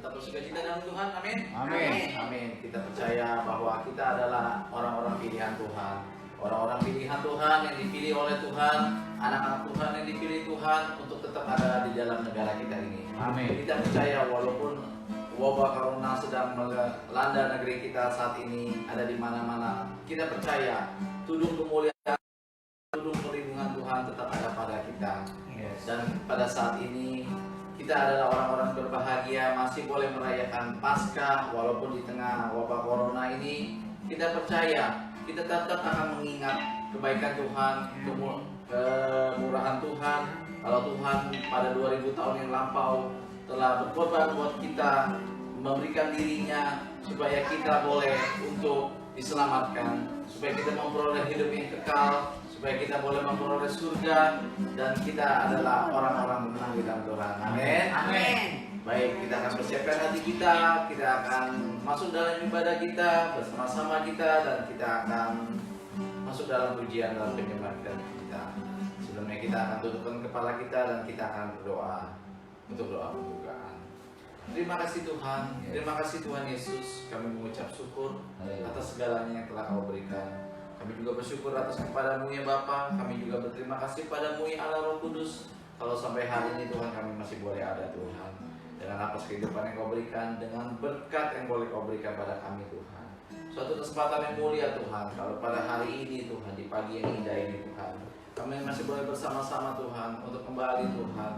tetap bersukacita dalam Tuhan. Amin. Amin. Amin. Kita percaya bahwa kita adalah orang-orang pilihan Tuhan. Orang-orang pilihan Tuhan yang dipilih oleh Tuhan, anak-anak Tuhan yang dipilih Tuhan untuk tetap ada di dalam negara kita ini. Amin. Kita percaya walaupun wabah corona sedang melanda negeri kita saat ini, ada di mana-mana, kita percaya tudung kemuliaan, tudung perlindungan Tuhan tetap ada pada kita. Dan pada saat ini kita adalah orang-orang berbahagia, masih boleh merayakan Paskah walaupun di tengah wabah corona ini. Kita percaya kita tetap akan mengingat kebaikan Tuhan, kemurahan Tuhan. Kalau Tuhan pada 2000 tahun yang lampau telah berkorban buat kita, memberikan dirinya supaya kita boleh untuk diselamatkan, supaya kita memperoleh hidup yang kekal, supaya kita boleh memperoleh surga, dan kita adalah orang-orang menang di dalam Tuhan. Amin. Amin. Baik, kita akan persiapkan hati kita akan masuk dalam ibadah kita bersama-sama kita, dan kita akan masuk dalam pujian dalam penyembahan kita. Sebelumnya kita akan tundukkan kepala kita dan kita akan berdoa untuk doa pembukaan. Terima kasih Tuhan, terima kasih Tuhan Yesus. Kami mengucap syukur atas segalanya yang telah Kau berikan. Kami juga bersyukur atas kepadamu ya Bapa. Kami juga berterima kasih padamu ya Allah Roh Kudus. Kalau sampai hari ini Tuhan kami masih boleh ada Tuhan, dengan atas kehidupan yang Kau berikan, dengan berkat yang boleh Kau berikan pada kami Tuhan. Suatu kesempatan yang mulia Tuhan, kalau pada hari ini Tuhan, di pagi yang indah ini Tuhan, kami masih boleh bersama-sama Tuhan untuk kembali Tuhan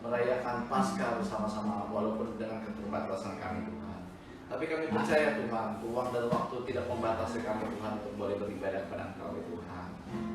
merayakan Paskah bersama-sama walaupun dengan keterbatasan kami Tuhan. Tapi kami percaya Tuhan, ruang dan waktu tidak membatasi kami Tuhan untuk boleh beribadah kepada Engkau Tuhan.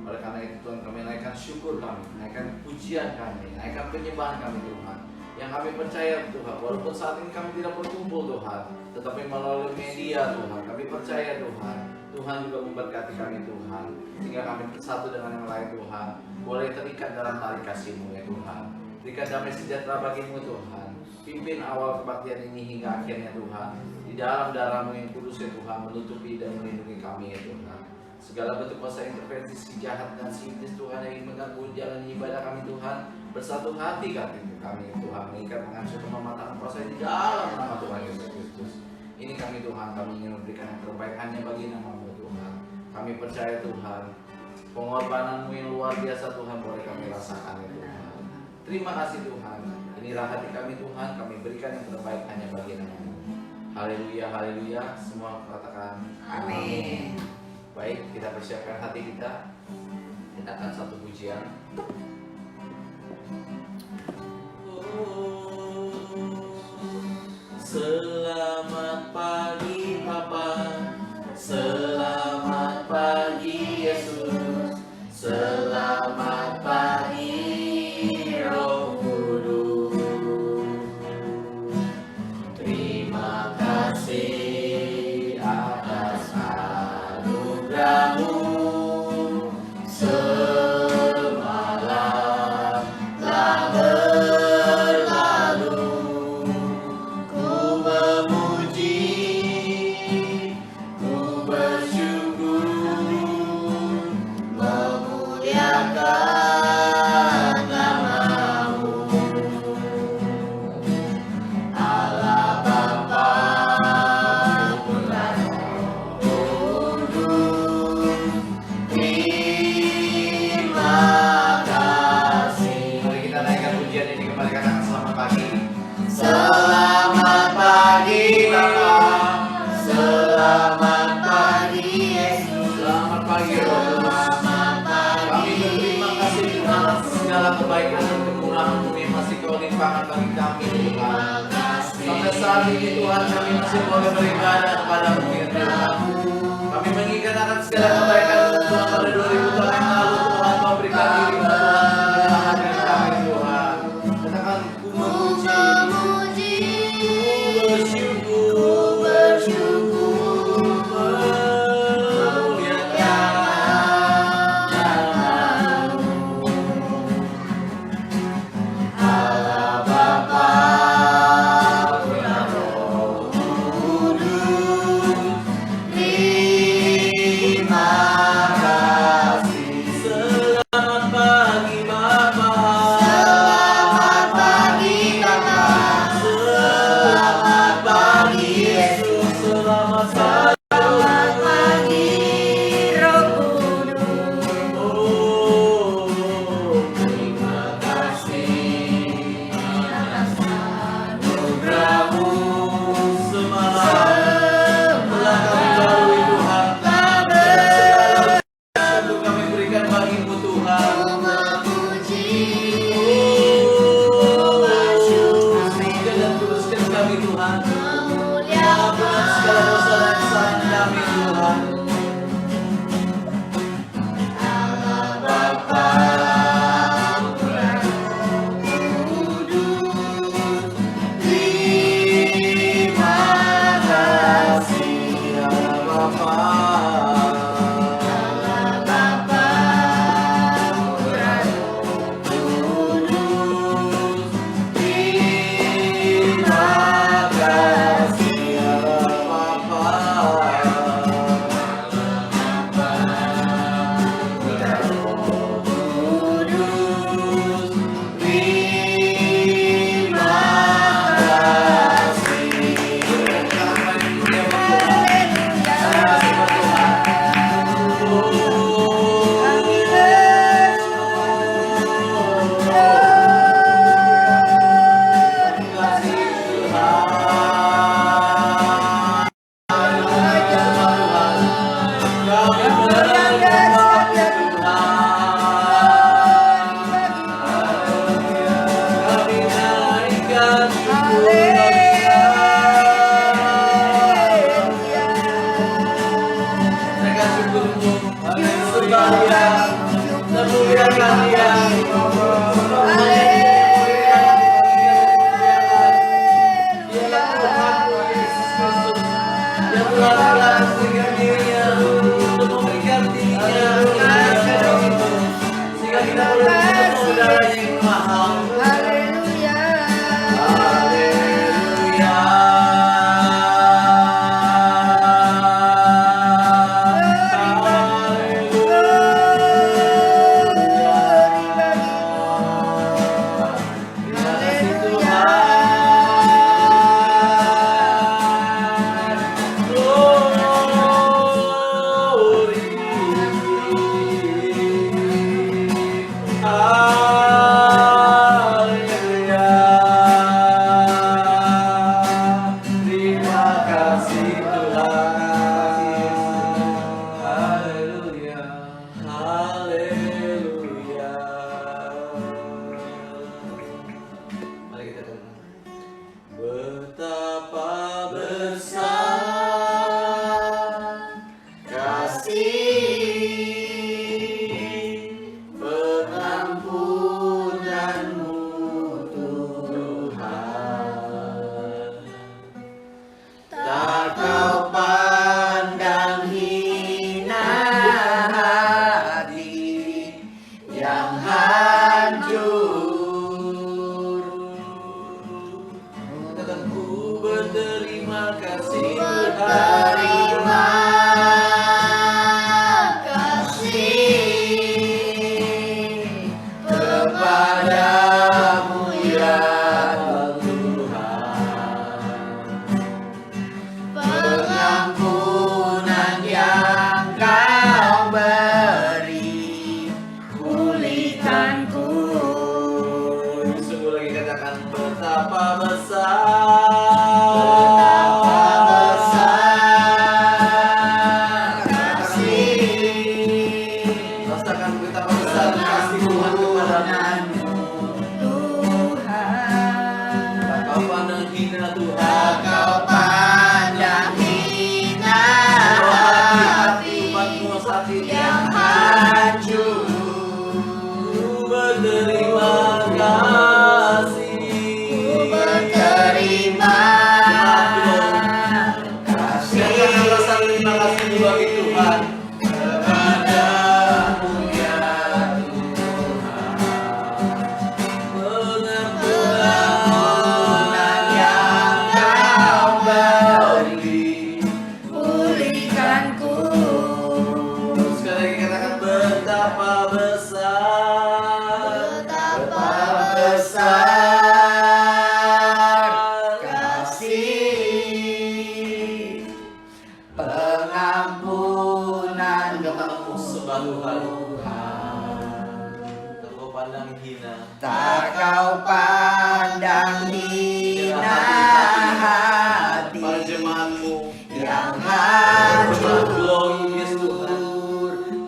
Oleh karena itu Tuhan, kami naikkan syukur kami, naikkan pujian kami, naikkan penyembahan kami Tuhan. Yang kami percaya Tuhan, walaupun saat ini kami tidak berkumpul Tuhan, tetapi melalui media Tuhan, kami percaya Tuhan, Tuhan juga memberkati kami Tuhan, sehingga kami bersatu dengan yang lain Tuhan, boleh terikat dalam tali kasih-Mu ya Tuhan. Berikan damai sejahtera bagi-Mu Tuhan. Pimpin awal kebaktian ini hingga akhirnya Tuhan. Di dalam darah-Mu yang kudus ya Tuhan, menutupi dan melindungi kami ya Tuhan. Segala bentuk kuasa intervensi si jahat dan si iblis Tuhan yang ingin mengganggu jalan ibadah kami Tuhan, bersatu hati kami Tuhan, mengikat mengancam mematahkan kuasa di dalam nama Tuhan Yesus Kristus. Ini kami Tuhan, kami ingin memberikan yang terbaik hanya bagi nama-Mu Tuhan. Kami percaya Tuhan, pengorbanan-Mu yang luar biasa Tuhan boleh kami rasakan ya Tuhan. Terima kasih Tuhan. Inilah hati kami Tuhan, kami berikan yang terbaik hanya bagi nama-Mu. Haleluya, haleluya. Semua katakan Amin. Baik, kita persiapkan hati kita. Kita akan satu pujian. Selamat pagi Bapa, selamat pagi Yesus, selamat pagi Roh Kudus. Terima kasih atas anugerah-Mu semalam telah berlalu. Ku memuji, ku bersyukur, memuliakan nama-Mu. Allah Bapa, Putra, Roh Kudus, terima kasih. Mari kita naikkan pujian ini kembali, katakan selamat pagi. Selamat pagi Bapa, selamat pagi Yesus, selamat pagi Roh Kudus. Kami berterima kasih Tuhan atas segala kebaikan dan kemurahan-Mu yang masih Kau limpahkan bagi kami Tuhan. Sampai saat ini Tuhan, kami masih boleh beribadah kepada-Mu ya Tuhan. Kami mengingat akan segala kebaikan Tuhan pada 2000 tahun yang lalu Tuhan, Kau berikan diri Tuhan menyelamatkan kami Tuhan. Katakan ku memuji, ku bersyukur, memuliakan nama-Mu. Allah Bapa, Putra, Roh Kudus, terima kasih. mahal. Haleluya. Haleluya. Terima kasih Tuhan. Glory. Haleluya. Terima kasih Tuhan. Haleluya. Haleluya. Mari kita dengar. Betapa besar kasih pengampunanmu Tuhan, tak kau pandang hina hati yang hancur. Katakan ku berterima kasih Terima kasih kepadamu ya Tuhan, pengampunan yang kau beri pulihkanku. Sungguh lagi katakan betapa besar kasih. Rasakan betapa besar kasih Tuhan kepadamu. Tuhan. Tak kau pandang hina Tuhan. Tak kau pandang hina hati yang hancur. Berterima kasih. Berterima Siapkan rasa terima kasih itu bagi Tuhan. Kepadamu ya Tuhan, pengampunan yang kau beri pulihkanku. Sekali lagi katakan betapa besar, Betapa besar kasih pengampunan katamu sembah Tuhan. Tak kau pandang hina. tak kau pandang hina hati Para jemaatmu yang hancur. Glory yes Tuhan.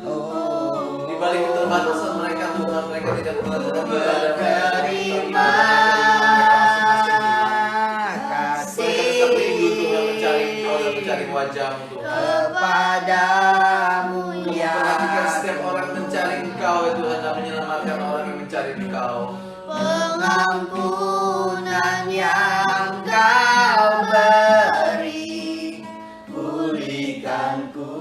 Oh, Di balik keterbatasan mereka Tuhan, mereka tidak pernah beribadah. berterima Mereka tetap rindu Tuhan mencari Engkau dan mencari wajah-Mu Tuhan. kepadamu ya Perhatikan setiap orang mencari Engkau ya Tuhan dan menyelamatkan orang yang mencari Engkau. pengampunan yang kau beri pulihkanku.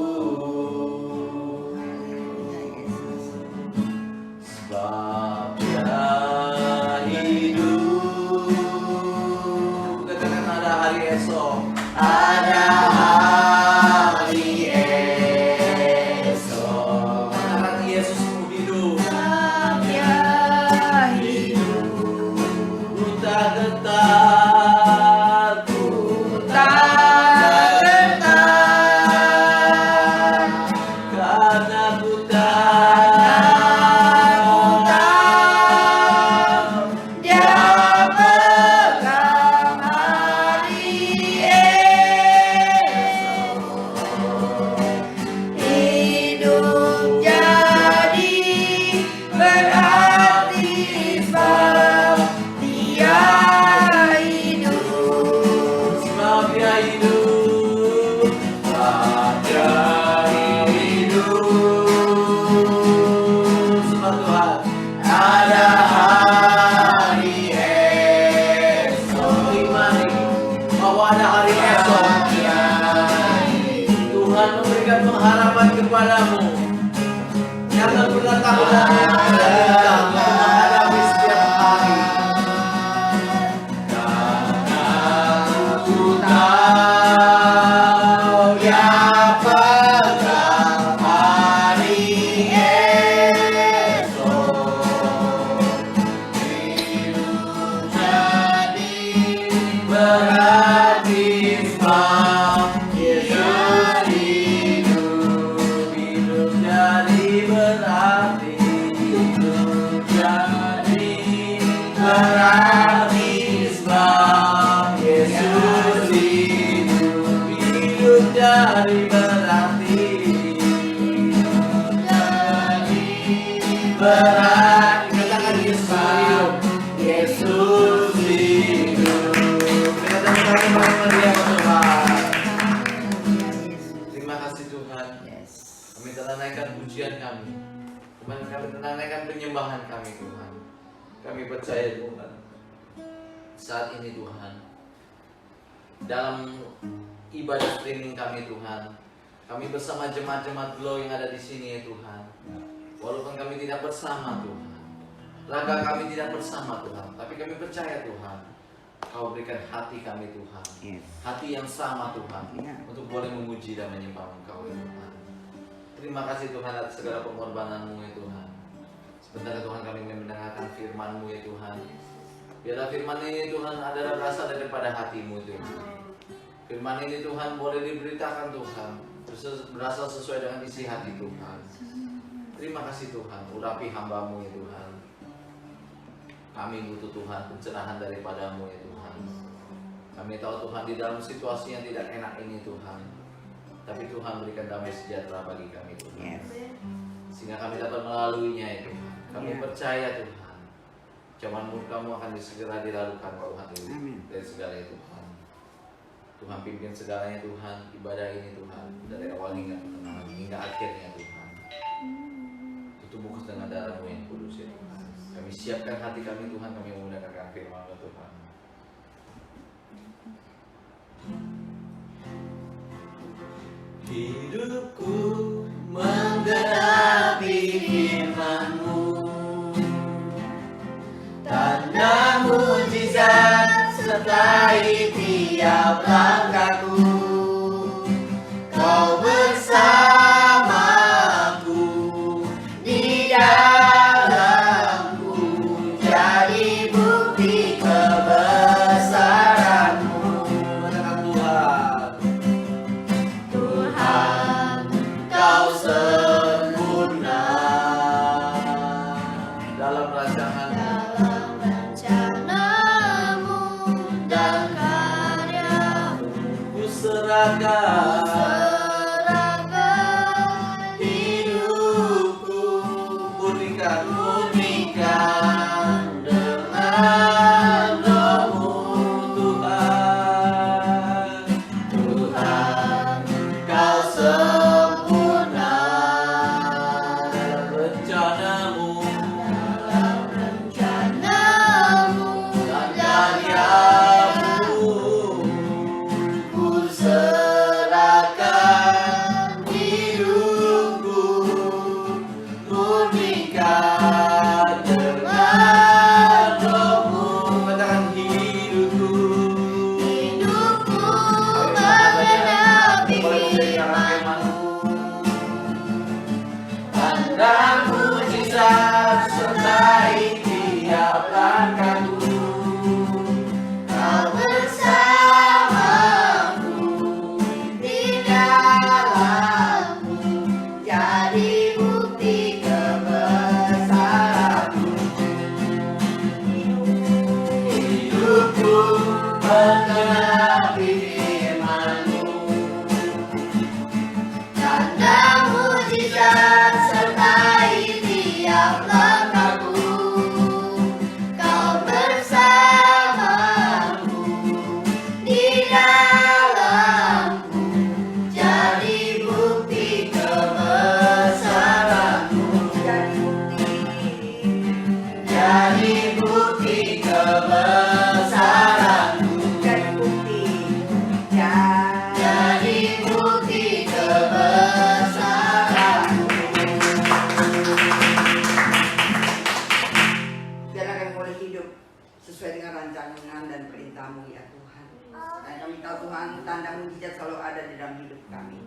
Sebab dia hidup. Katakan ada hari esok. Ada hari esok Katakan Yesusmu hidup. Dia hidup. Ku berarti sebab Yesus hidup jadi berarti. Berarti katakan Yesus, Yesus hidup. Kita datang meriah Tuhan. Terima kasih Tuhan. Yes. Kami telah naikkan pujian kami. Kami telah naikkan penyembahan kami Tuhan. Kami percaya Tuhan. Saat ini Tuhan, dalam ibadah streaming kami Tuhan, kami bersama jemaat-jemaat Glow yang ada di sini ya Tuhan. Walaupun kami tidak bersama Tuhan, raga kami tidak bersama Tuhan, tapi kami percaya Tuhan, Kau berikan hati kami Tuhan, Yes. hati yang sama Tuhan, Ya. untuk boleh memuji dan menyembah Engkau ya Tuhan. Terima kasih Tuhan atas segala pengorbanan-Mu ya Tuhan. Sebentar Tuhan kami mendengarkan firman-Mu ya Tuhan. Biarlah firman ini Tuhan adalah berasal daripada hati-Mu Tuhan. Firman ini Tuhan boleh diberitakan Tuhan, berasal sesuai dengan isi hati Tuhan. Terima kasih Tuhan, urapi hamba-Mu ya Tuhan. Kami butuh Tuhan pencerahan daripada-Mu ya Tuhan. Kami tahu Tuhan di dalam situasi yang tidak enak ini Tuhan, tapi Tuhan berikan damai sejahtera bagi kami Tuhan. Yes. Sehingga kami dapat melaluinya ya Tuhan. Kami Ya. percaya Tuhan, zaman murka-Mu akan segera dilalukan Tuhan Amin. dari segala itu Tuhan. Tuhan pimpin segalanya Tuhan, ibadah ini Tuhan, dari awal hingga pertengahan hingga akhirnya Tuhan. Tutup bungkus dengan darah-Mu yang kudus ya Tuhan. Kami siapkan hati kami Tuhan, kami menggunakan firman-Mu Tuhan. Hidupku menggenapi firman-Mu, tanda mujizat sertai tiap langkahku. Kau bersamaku di dalamku, jadi bukti kebesaran-Mu. Katakan Tuhan, Tuhan, Kau sempurna dalam rancangan rencanamu dan karyamu. ku serahkan hidupku, murnikan dengan Roh-Mu Tuhan. Tuhan, Kau sempurna dalam rencanamu dan karyamu. Ku serahkan hidupku, murnikan dengan Roh-Mu. Katakan hidupku. Menggenapi firman-Mu. Tanda mujizat sertai tiap langkahku. Kau bersamaku di dalamku, jadi bukti kebesaran-Mu. Hidupku menggenapi firman-Mu, Tanda mujizat sertai tiap langkahku. Kau bersamaku di dalamku, jadi bukti kebesaran-Mu. jadi bukti kebesaran-Mu, jadi bukti kebesaran-Mu. Biarlah kami boleh hidup sesuai dengan rancangan dan perintah-Mu ya Tuhan. Dan kami tahu Tuhan, tanda mujizat selalu ada di dalam hidup kami.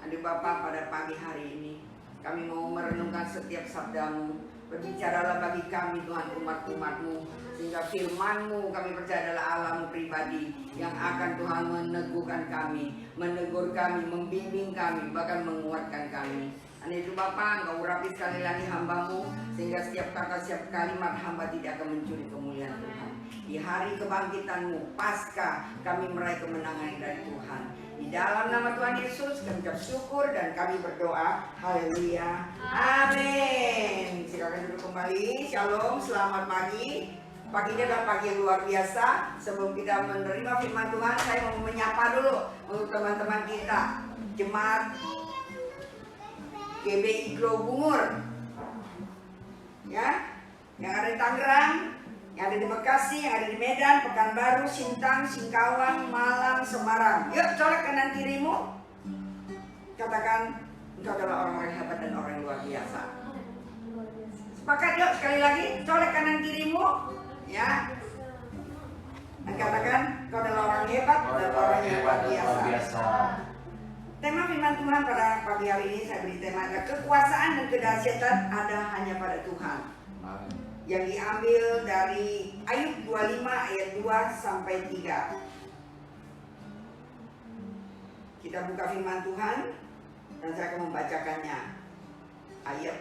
Aduh Bapa, pada pagi hari ini kami mau merenungkan setiap sabda-Mu. Berbicaralah bagi kami Tuhan, umat-umat-Mu, sehingga firman-Mu kami percaya adalah alam pribadi yang akan Tuhan meneguhkan kami, menegur kami, membimbing kami, bahkan menguatkan kami. Hanya itu Bapa, Engkau urapi sekali lagi hamba-Mu, sehingga setiap kata, setiap kalimat hamba tidak akan mencuri kemuliaan Tuhan. Di hari kebangkitan-Mu, pasca kami meraih kemenangan dari Tuhan. Di dalam nama Tuhan Yesus kami ucap syukur dan kami berdoa. Haleluya. Amin. Silakan duduk kembali. Shalom, selamat pagi. Pagi ini adalah pagi yang luar biasa. Sebelum kita menerima firman Tuhan, saya mau menyapa dulu untuk teman-teman kita, jemaat GBI Grow Bungur, ya, yang ada di Tangerang, yang ada di Bekasi, yang ada di Medan, Pekanbaru, Sintang, Singkawang, Malang, Semarang. Yuk, colek kanan kirimu. Katakan, engkau adalah orang yang hebat dan orang yang luar biasa. Sepakat yuk, sekali lagi, colek kanan kirimu, ya. Dan katakan, engkau adalah orang hebat dan orang yang luar biasa. Tema firman Tuhan pada pagi hari ini saya beri tema adalah kekuasaan dan kedahsyatan ada hanya pada Tuhan. Yang diambil dari Ayub 25 ayat 2 sampai 3. Kita buka firman Tuhan dan saya akan membacakannya. Ayub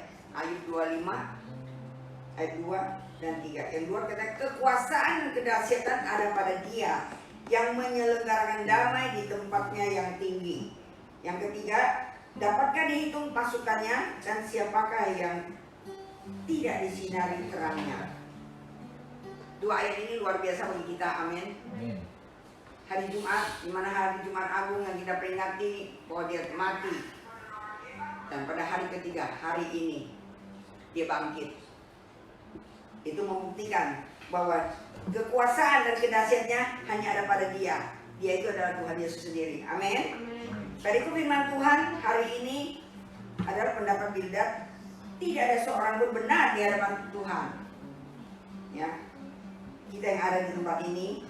25 ayat 2 dan 3. Yang 2 kata kekuasaan dan kedahsyatan ada pada Dia yang menyelenggarakan damai di tempatnya yang tinggi. Yang ketiga, dapatkah dihitung pasukannya dan siapakah yang tidak disinari terangnya? Dua ayat ini luar biasa bagi kita, amin. Hari Jumat, di mana hari Jumat Agung yang kita peringati bahwa Dia mati. Dan pada hari ketiga, hari ini, Dia bangkit. Itu membuktikan bahwa kekuasaan dan kedahsyatnya hanya ada pada Dia. Dia itu adalah Tuhan Yesus sendiri, amin. Dari firman Tuhan hari ini adalah pendapat Bildad, tidak ada seorang pun benar di hadapan Tuhan. Ya, kita yang ada di tempat ini,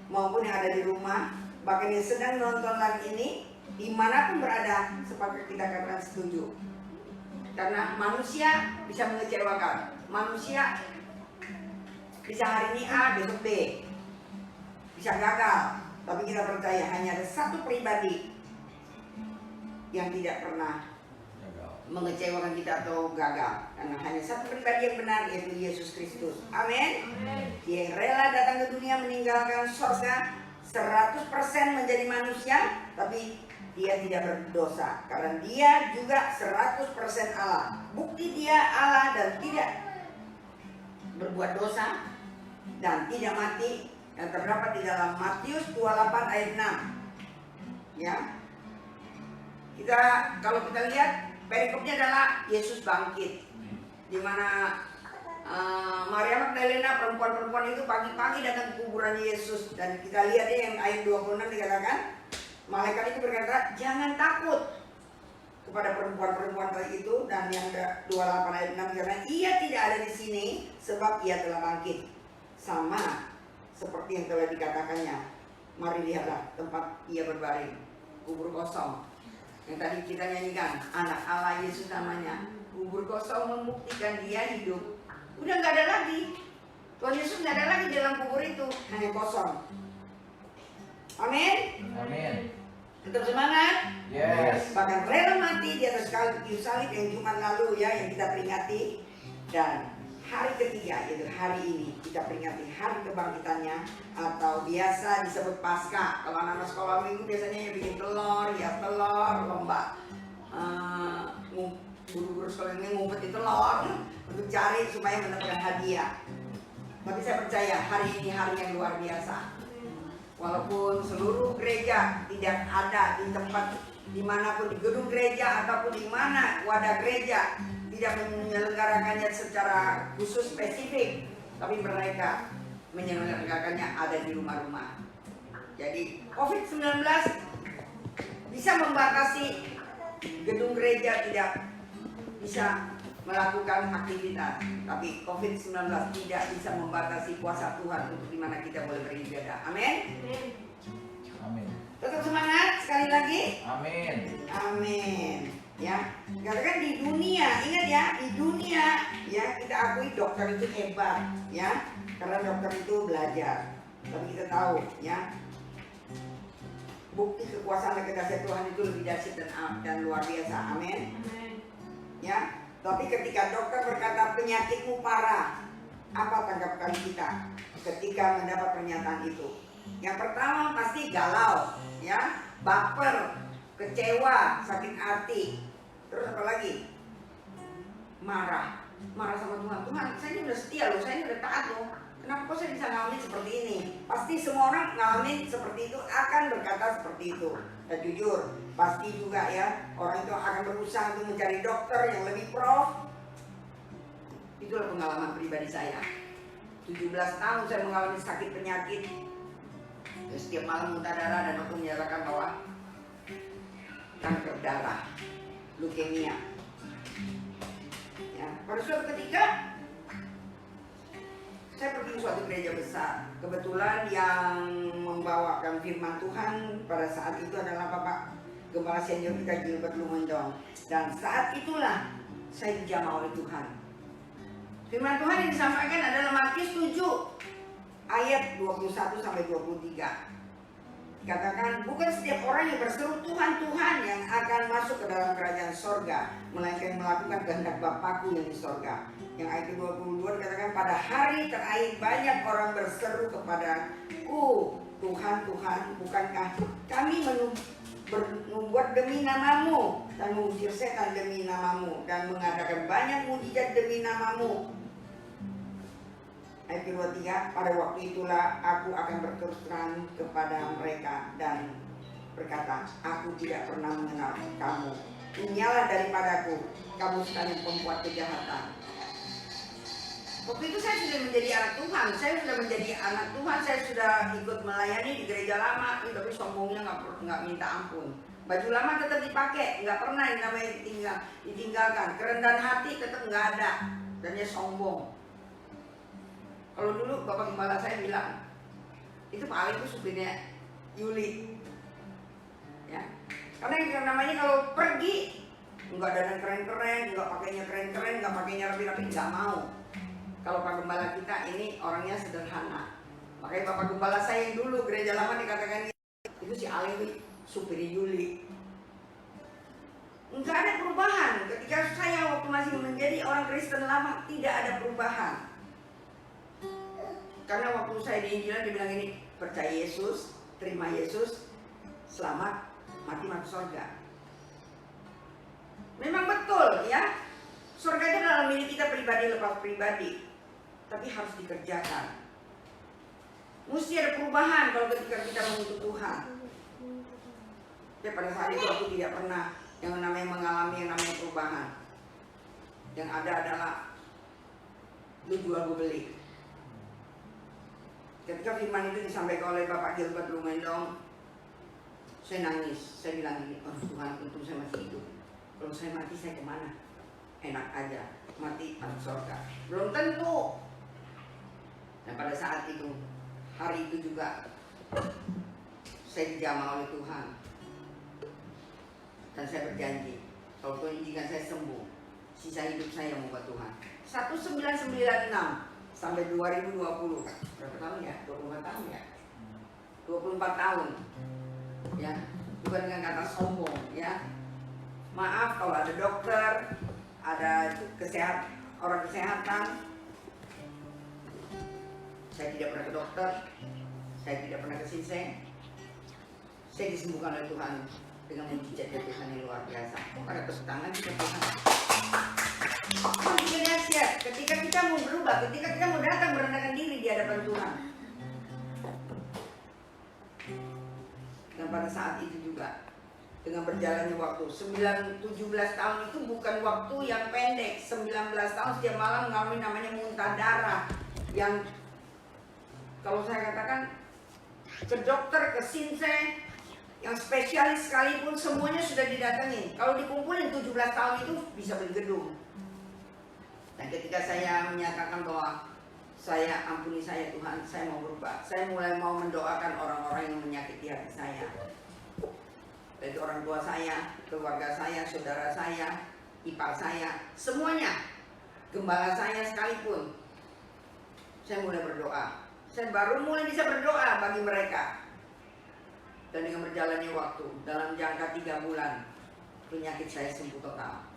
maupun yang ada di rumah, bahkan yang sedang nonton live ini, dimanapun berada, sepakat kita katakan setuju. Karena manusia bisa mengecewakan, manusia bisa hari ini A, besok B, bisa gagal. Tapi kita percaya hanya ada satu pribadi yang tidak pernah mengecewakan kita atau gagal. Karena hanya satu pribadi yang benar, yaitu Yesus Kristus. Amin. Dia yang rela datang ke dunia meninggalkan surga 100% menjadi manusia, tapi Dia tidak berdosa. Karena Dia juga 100% Allah. Bukti Dia Allah dan tidak berbuat dosa dan tidak mati, yang terdapat di dalam Matius 28 ayat 6. Ya. Kalau kita lihat perikopnya adalah Yesus bangkit. Di mana Maria Magdalena, perempuan-perempuan itu pagi-pagi datang ke kuburan Yesus, dan kita lihat yang ayat 26 dikatakan, malaikat itu berkata, "Jangan takut," kepada perempuan-perempuan tadi itu, dan yang 28 ayat 6 dikatakan, "Ia tidak ada di sini sebab Ia telah bangkit." Sama seperti yang telah dikatakannya. Mari lihatlah tempat Ia berbaring, kubur kosong. Yang tadi kita nyanyikan, anak Allah Yesus namanya. Kubur kosong membuktikan Dia hidup. Udah nggak ada lagi. Tuhan Yesus nggak ada lagi dalam kubur itu, hanya kosong. Amin. Amin. Tetap semangat. Yes. Bahkan rela mati di atas kayu salib yang Jumat lalu ya, yang kita peringati. Dan hari ketiga, yaitu hari ini, kita peringati hari kebangkitannya, atau biasa disebut Paskah. Kalau anak-anak sekolah minggu biasanya yang bikin telur, ya telur, lomba guru-guru sekolah ini ngumpetin telur untuk cari supaya mendapatkan hadiah. Tapi saya percaya hari ini hari yang luar biasa. Walaupun seluruh gereja tidak ada di tempat dimanapun, di gedung gereja ataupun di mana wadah gereja, tidak menyelenggarakannya secara khusus spesifik, tapi mereka menyelenggarakannya ada di rumah-rumah. Jadi COVID-19 bisa membatasi gedung gereja tidak bisa melakukan aktivitas, tapi COVID-19 tidak bisa membatasi kuasa Tuhan untuk dimana kita boleh beribadah. Amin. Amin. Tetap semangat sekali lagi. Amin. Amin. Ya, katakan di dunia, ingat ya, di dunia ya kita akui dokter itu hebat ya, karena dokter itu belajar. Tapi kita tahu ya, bukti kekuasaan dan kekasih Tuhan itu lebih dahsyat dan luar biasa. Amin. Ya, tapi ketika dokter berkata penyakitmu parah, apa tanggapan kita ketika mendapat pernyataan itu? Yang pertama pasti galau, ya, baper, kecewa, sakit hati. Terus apa lagi? Marah sama Tuhan. Tuhan, saya ini udah setia loh, saya ini udah taat loh. Kenapa kok saya bisa ngalamin seperti ini? Pasti semua orang ngalamin seperti itu, akan berkata seperti itu. Dan jujur, pasti juga ya, orang itu akan berusaha untuk mencari dokter yang lebih prof. Itulah pengalaman pribadi saya. 17 tahun saya mengalami sakit penyakit. Dan setiap malam muntah darah dan dokter menyatakan bahwa kanker darah, leukemia. Ya, pada suatu ketika saya pergi ke suatu gereja besar. Kebetulan yang membawakan firman Tuhan pada saat itu adalah Bapak Gembala Senior kita Gilbert Lumendong. Dan saat itulah saya dijamah oleh Tuhan. Firman Tuhan yang disampaikan adalah Matius 7 ayat 21 sampai 23. Dikatakan, bukan setiap orang yang berseru Tuhan, Tuhan yang akan masuk ke dalam kerajaan sorga, melainkan melakukan kehendak Bapakku yang di sorga. Yang ayat 22 dikatakan, pada hari terakhir banyak orang berseru kepadaku, Tuhan, Tuhan, bukankah kami membuat demi namamu dan mengusir setan demi namamu dan mengadakan banyak mujizat demi namamu. Ayat 23, pada waktu itulah aku akan berterus terang kepada mereka dan berkata, aku tidak pernah mengenal kamu. Inyalah daripadaku, kamu sekalian pembuat kejahatan. Waktu itu saya sudah menjadi anak Tuhan, saya sudah menjadi anak Tuhan, saya sudah ikut melayani di gereja lama, tapi sombongnya nggak minta ampun. Baju lama tetap dipakai, nggak pernah yang namanya ditinggalkan. Kerendahan hati tetap nggak ada, dan dia sombong. Kalau dulu Bapak Gembala saya bilang, itu Pak Ali itu supirnya Yuli, ya. Karena yang namanya kalau pergi nggak dandan keren-keren, nggak pakainya keren-keren, nggak pakainya rapi-rapi, nggak mau. Kalau Pak Gembala kita ini orangnya sederhana. Makanya Bapak Gembala saya yang dulu gereja lama dikatakan itu si Ali itu supir Yuli. Nggak ada perubahan. Ketika saya waktu masih menjadi orang Kristen lama, tidak ada perubahan. Karena waktu saya diinjilan dibilang ini, percaya Yesus, terima Yesus, selamat, mati masuk surga. Memang betul ya, surga itu adalah milik kita pribadi lepas pribadi, tapi harus dikerjakan. Mesti ada perubahan kalau ketika kita mengikut Tuhan. Ya pada saat itu aku tidak pernah yang namanya mengalami yang namanya perubahan. Yang ada adalah lu jual gue beli. Ketika firman itu disampaikan oleh Bapak Gilbert Lumendong, saya nangis. Saya bilang gini, oh Tuhan, untung saya masih hidup. Kalau saya mati, saya kemana? Enak aja, mati masuk surga. Belum tentu. Dan pada saat itu, hari itu juga, saya dijamah oleh Tuhan. Dan saya berjanji, kalau Tuhan izinkan saya sembuh, sisa hidup saya mau buat Tuhan. 1996 sampai 2020, berapa tahun ya? 24 tahun ya? 24 tahun ya, bukan dengan kata sombong ya. Maaf kalau ada dokter, ada orang kesehatan, saya tidak pernah ke dokter, saya tidak pernah ke sinseng. Saya disembuhkan oleh Tuhan dengan mujizat Tuhan yang luar biasa. Ada tepuk tangan kita Tuhan. Dahsyat. Ketika kita mau berubah, ketika kita mau datang merendahkan diri di hadapan Tuhan. Dan pada saat itu juga, dengan berjalannya waktu, 17 tahun itu bukan waktu yang pendek. 19 tahun setiap malam mengalami namanya muntah darah. Yang kalau saya katakan ke dokter, ke sinseng, yang spesialis sekalipun semuanya sudah didatangi. Kalau dikumpulin 17 tahun itu bisa beli gedung. Dan ketika saya menyatakan bahwa saya ampuni saya Tuhan, saya mau berubah. Saya mulai mau mendoakan orang-orang yang menyakiti hati saya. Dari orang tua saya, keluarga saya, saudara saya, ipar saya, semuanya. Gembala saya sekalipun. Saya mulai berdoa. Saya baru mulai bisa berdoa bagi mereka. Dan dengan berjalannya waktu, dalam jangka 3 bulan, penyakit saya sembuh total.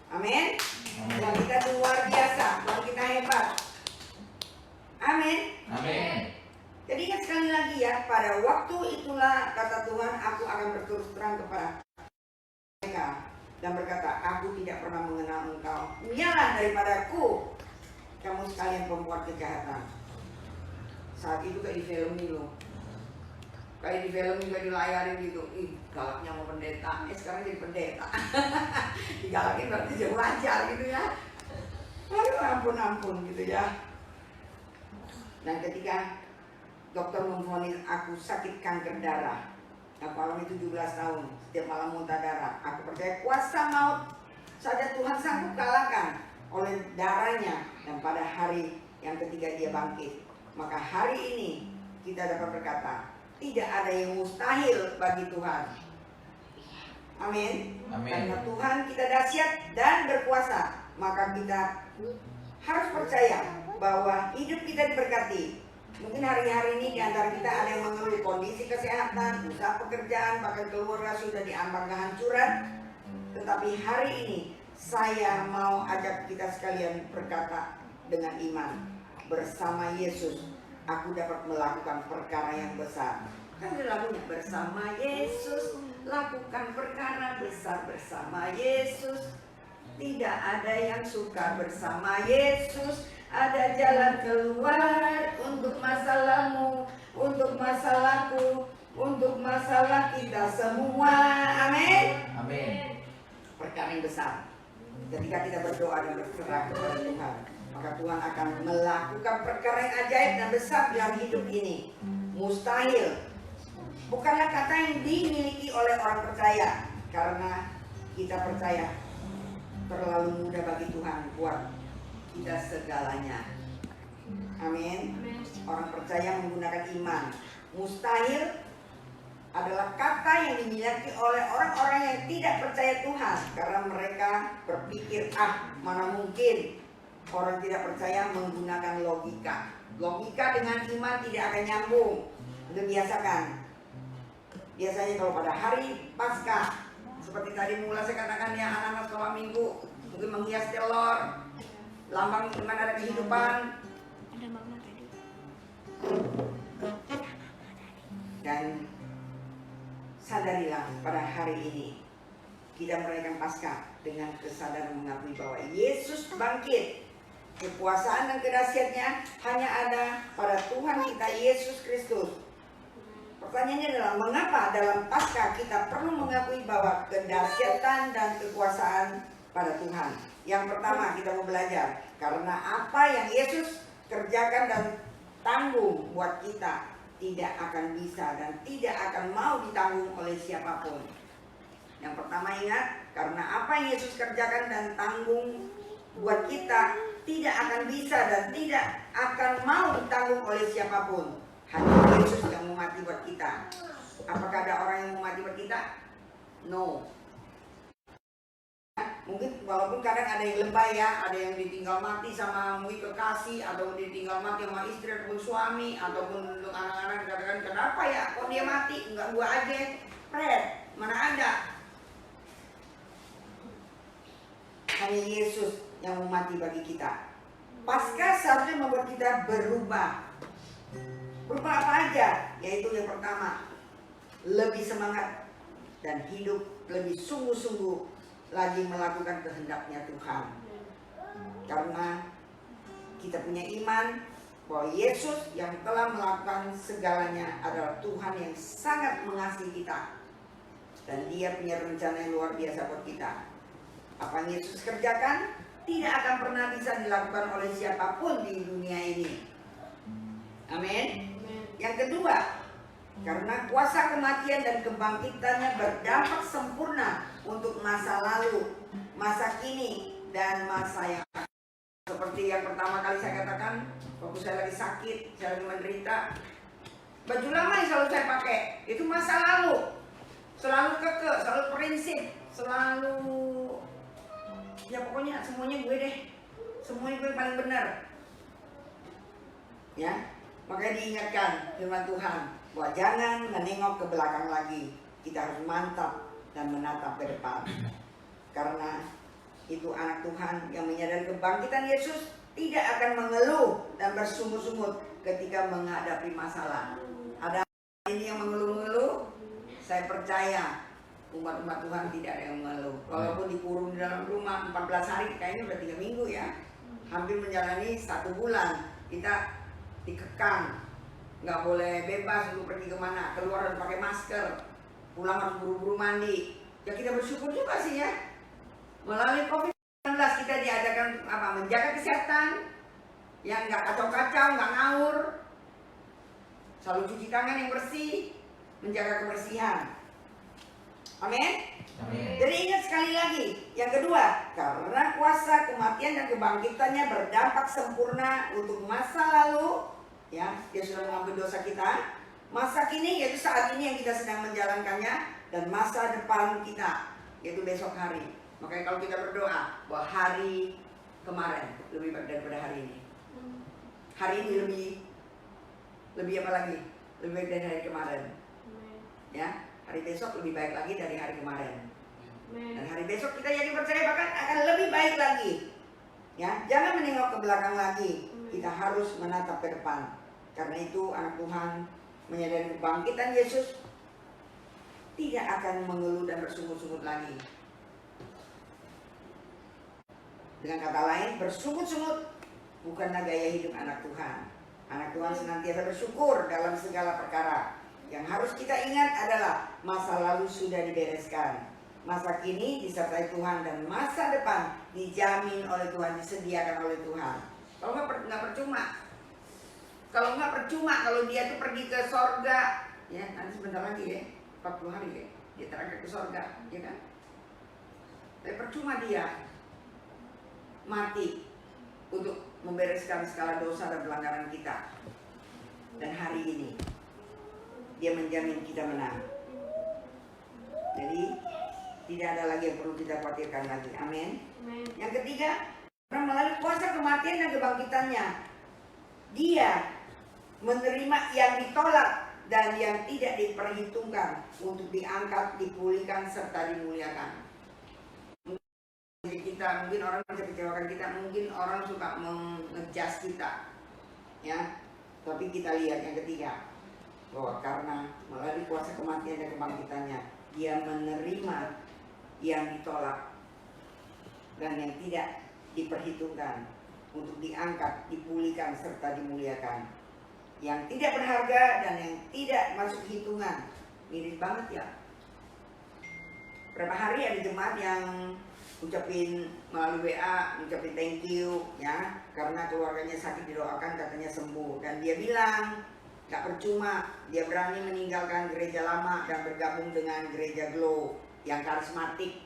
Amin. Tuhan kita luar biasa, Tuhan kita hebat. Amin. Amin. Jadi ingat sekali lagi ya, pada waktu itulah kata Tuhan, aku akan berterus terang kepada mereka dan berkata, aku tidak pernah mengenal engkau. Nyala daripadaku, kamu sekalian pembuat kejahatan. Saat itu kayak di film ini loh, kayak di film juga dilayarin gitu. Ih, galaknya mau pendeta, sekarang jadi pendeta. Digalakin berarti jadi wajar gitu ya. Aduh, ampun gitu ya. Dan ketika dokter memvonis aku sakit kanker darah, aku alami 17 tahun, setiap malam muntah darah. Aku percaya kuasa maut saja Tuhan sanggup kalahkan oleh darahnya. Dan pada hari yang ketiga dia bangkit. Maka hari ini kita dapat berkata, tidak ada yang mustahil bagi Tuhan. Amin. Amin. Karena Tuhan kita dahsyat dan berkuasa, maka kita harus percaya bahwa hidup kita diberkati. Mungkin hari-hari ini di antara kita ada yang mengeluh kondisi kesehatan, usaha pekerjaan, bahkan keluarga sudah diambang kehancuran. Tetapi hari ini saya mau ajak kita sekalian berkata dengan iman, bersama Yesus aku dapat melakukan perkara yang besar. Kan ada lagunya, bersama Yesus lakukan perkara besar, bersama Yesus tidak ada yang suka, bersama Yesus ada jalan keluar untuk masalahmu, untuk masalahku, untuk masalah kita semua. Amin. Amin. Perkara yang besar. Ketika kita berdoa dan berserah kepada Tuhan, maka Tuhan akan melakukan perkara yang ajaib dan besar dalam hidup ini. Mustahil bukanlah kata yang dimiliki oleh orang percaya, karena kita percaya terlalu mudah bagi Tuhan buat kita segalanya. Amin. Orang percaya menggunakan iman. Mustahil adalah kata yang dimiliki oleh orang-orang yang tidak percaya Tuhan, karena mereka berpikir, mana mungkin. Orang tidak percaya menggunakan logika. Logika dengan iman tidak akan nyambung. Itu biasakan. Biasanya kalau pada hari Paskah, seperti tadi mulai saya katakan ya, anak-anak sekolah minggu mungkin menghias telur, lambang iman ada kehidupan. Dan sadarilah pada hari ini kita merayakan Paskah dengan kesadaran mengakui bahwa Yesus bangkit. Kekuasaan dan kedahsyatnya hanya ada pada Tuhan kita Yesus Kristus. Pertanyaannya adalah, mengapa dalam Paskah kita perlu mengakui bahwa kedahsyatan dan kekuasaan pada Tuhan? Yang pertama kita mau belajar, karena apa yang Yesus kerjakan dan tanggung buat kita tidak akan bisa dan tidak akan mau ditanggung oleh siapapun. Yang pertama ingat, karena apa yang Yesus kerjakan dan tanggung buat kita tidak akan bisa dan tidak akan mau ditanggung oleh siapapun. Hanya Yesus yang mau mati buat kita. Apakah ada orang yang mau mati buat kita? No. Mungkin walaupun kadang ada yang lebay ya, ada yang ditinggal mati sama mungkin kekasih, atau ditinggal mati sama istri ataupun suami, ataupun untuk anak-anak dikatakan, kenapa ya kok dia mati, enggak gua aja. Fred, mana ada? Hanya Yesus yang mau mati bagi kita. Paskah seharusnya membuat kita berubah. Berubah apa aja? Yaitu yang pertama, lebih semangat dan hidup lebih sungguh-sungguh lagi melakukan kehendaknya Tuhan. Karena kita punya iman bahwa Yesus yang telah melakukan segalanya adalah Tuhan yang sangat mengasihi kita. Dan dia punya rencana yang luar biasa buat kita. Apa yang Yesus kerjakan tidak akan pernah bisa dilakukan oleh siapapun di dunia ini. Amin. Yang kedua, karena kuasa kematian dan kebangkitannya berdampak sempurna untuk masa lalu, masa kini, dan masa yang akan. Seperti yang pertama kali saya katakan, waktu saya lagi sakit, saya lagi menderita, baju lama yang selalu saya pakai itu masa lalu. Selalu kekeh, selalu prinsip, selalu ya pokoknya semuanya gue deh, semuanya gue paling benar. Ya, makanya diingatkan firman Tuhan, bahwa jangan menengok ke belakang lagi. Kita harus mantap dan menatap ke depan. Karena itu anak Tuhan yang menyadari kebangkitan Yesus tidak akan mengeluh dan bersungut-sungut ketika menghadapi masalah. Ada ini yang mengeluh-ngeluh? Saya percaya umat-umat Tuhan tidak ada yang mengeluh. Walaupun dikurung di dalam rumah 14 hari, kayaknya udah 3 minggu ya. Hampir menjalani 1 bulan. Kita dikekang, nggak boleh bebas untuk pergi kemana, keluar harus pakai masker, pulang harus buru-buru mandi. Ya kita bersyukur juga sih ya. Melalui COVID-19 kita diadakan menjaga kesehatan, yang nggak kacau-kacau, nggak ngawur, selalu cuci tangan yang bersih, menjaga kebersihan. Amin. Jadi ingat sekali lagi, yang kedua, karena kuasa kematian dan kebangkitannya berdampak sempurna untuk masa lalu, ya, dia sudah mengambil dosa kita, masa kini yaitu saat ini yang kita sedang menjalankannya, dan masa depan kita yaitu besok hari. Makanya kalau kita berdoa bahwa hari kemarin lebih baik daripada hari ini, hari ini lebih apa lagi? Lebih baik dari hari kemarin, ya. Hari besok lebih baik lagi dari hari kemarin. Dan hari besok kita yakin percaya bahkan akan lebih baik lagi. Ya, jangan menengok ke belakang lagi. Kita harus menatap ke depan. Karena itu anak Tuhan menyadari kebangkitan Yesus tidak akan mengeluh dan bersungut-sungut lagi. Dengan kata lain, bersungut-sungut bukanlah gaya hidup anak Tuhan. Anak Tuhan senantiasa bersyukur dalam segala perkara. Yang harus kita ingat adalah masa lalu sudah dibereskan, masa kini disertai Tuhan, dan masa depan dijamin oleh Tuhan, disediakan oleh Tuhan. Kalau nggak percuma, kalau dia tuh pergi ke sorga, ya nanti sebentar lagi ya, 40 hari ya, dia terangkat ke sorga, ya kan? Tapi percuma dia mati untuk membereskan segala dosa dan pelanggaran kita. Dan hari ini dia menjamin kita menang. Jadi tidak ada lagi yang perlu kita khawatirkan lagi. Amin. Yang ketiga, melalui kuasa kematian dan kebangkitannya, dia menerima yang ditolak dan yang tidak diperhitungkan untuk diangkat, dipulihkan, serta dimuliakan. Mungkin orang bisa kecewakan kita, mungkin orang suka mengejas kita, ya. Tapi kita lihat yang ketiga, bahwa karena melalui kuasa kematian dan kebangkitannya, dia menerima yang ditolak dan yang tidak diperhitungkan untuk diangkat, dipulihkan, serta dimuliakan. Yang tidak berharga dan yang tidak masuk hitungan. Mirip banget ya. Berapa hari ada jemaat yang ucapin melalui WA, ucapin thank you ya, karena keluarganya sakit, didoakan katanya sembuh. Dan dia bilang gak percuma, dia berani meninggalkan gereja lama dan bergabung dengan gereja Glow yang karismatik.